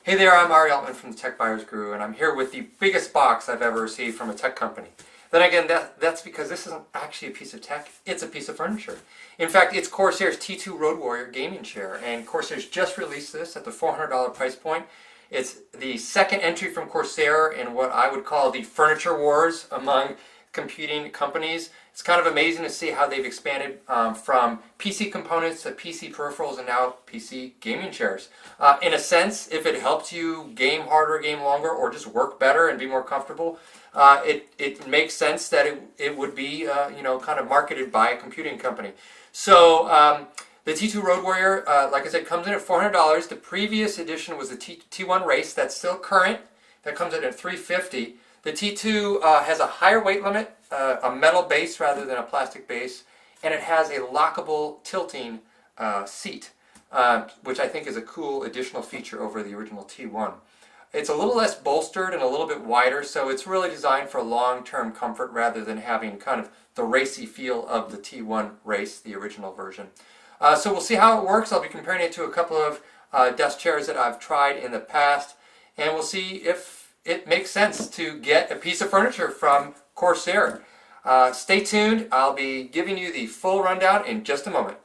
Hey there, I'm Ari Altman from the Tech Buyers Guru, and I'm here with the biggest box I've ever received from a tech company. Then again, that's because this isn't actually a piece of tech, it's a piece of furniture. In fact, it's Corsair's T2 Road Warrior gaming chair, and Corsair's just released this at the $400 price point. It's the second entry from Corsair in what I would call the furniture wars among competing companies. It's kind of amazing to see how they've expanded from PC components to PC peripherals and now PC gaming chairs. In a sense, if it helps you game harder, game longer, or just work better and be more comfortable, it makes sense that it would be kind of marketed by a computing company. So the T2 Road Warrior, like I said, comes in at $400. The previous edition was the T1 Race. That's still current. That comes in at $350. The T2 has a higher weight limit, a metal base rather than a plastic base, and it has a lockable tilting seat, which I think is a cool additional feature over the original T1. It's a little less bolstered and a little bit wider, so it's really designed for long-term comfort rather than having kind of the racy feel of the T1 Race, the original version. So we'll see how it works. I'll be comparing it to a couple of desk chairs that I've tried in the past, and we'll see if it makes sense to get a piece of furniture from Corsair. Stay tuned. I'll be giving you the full rundown in just a moment.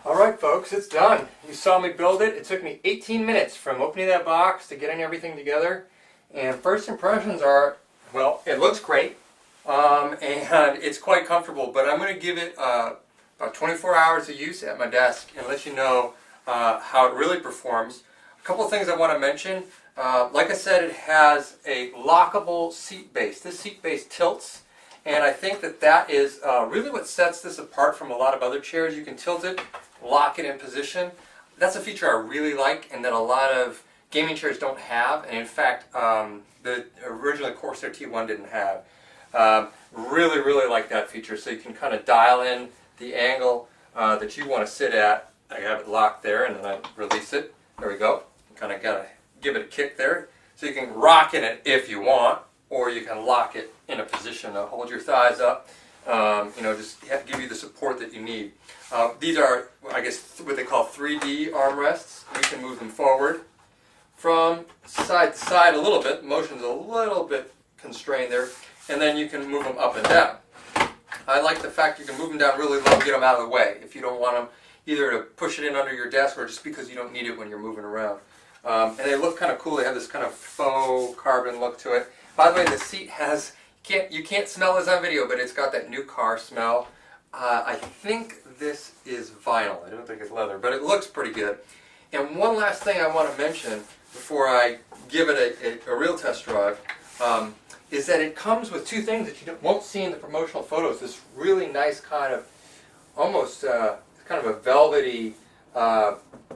Alright folks, it's done. You saw me build it. It took me 18 minutes from opening that box to getting everything together. And first impressions are, well, it looks great. And it's quite comfortable, but I'm going to give it about 24 hours of use at my desk and let you know how it really performs. A couple of things I want to mention. Like I said, it has a lockable seat base. This seat base tilts, and I think that is really what sets this apart from a lot of other chairs. You can tilt it, lock it in position. That's a feature I really like and that a lot of gaming chairs don't have, and in fact the original Corsair T1 didn't have. Really like that feature, so you can kind of dial in the angle that you want to sit at. I have it locked there and then I release it. There we go. You kind of got to give it a kick there. So you can rock in it if you want, or you can lock it in a position to hold your thighs up. Just give you the support that you need. These are, I guess, what they call 3D armrests. You can move them forward from side to side a little bit. Motion's a little bit constrained there. And then you can move them up and down. I like the fact you can move them down really low and get them out of the way if you don't want them either to push it in under your desk or just because you don't need it when you're moving around. And they look kind of cool. They have this kind of faux carbon look to it. By the way, the seat has, you can't smell this on video, but it's got that new car smell. I think this is vinyl. I don't think it's leather, but it looks pretty good. And one last thing I want to mention before I give it a real test drive is that it comes with two things that you won't see in the promotional photos. This really nice kind of, almost kind of a velvety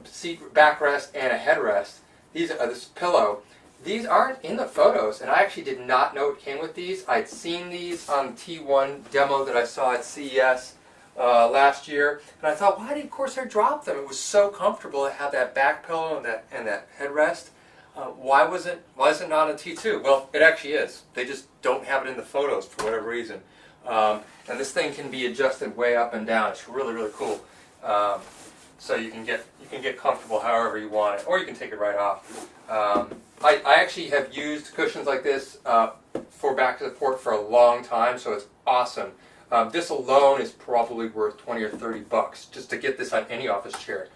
seat backrest and a headrest. This pillow. These aren't in the photos, and I actually did not know it came with these. I'd seen these on the T1 demo that I saw at CES last year, and I thought, why did Corsair drop them? It was so comfortable to have that back pillow and that headrest. Why is it not on T2? Well, it actually is. They just don't have it in the photos for whatever reason. And this thing can be adjusted way up and down. It's really, really cool. So you can get comfortable however you want it, or you can take it right off. I actually have used cushions like this for back to the port for a long time, so it's awesome. This alone is probably worth 20 or 30 bucks just to get this on any office chair.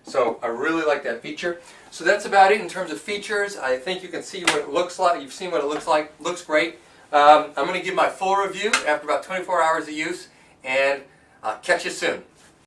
So I really like that feature. So that's about it in terms of features. I think you can see what it looks like. You've seen what it looks like. Looks great. I'm going to give my full review after about 24 hours of use, and I'll catch you soon.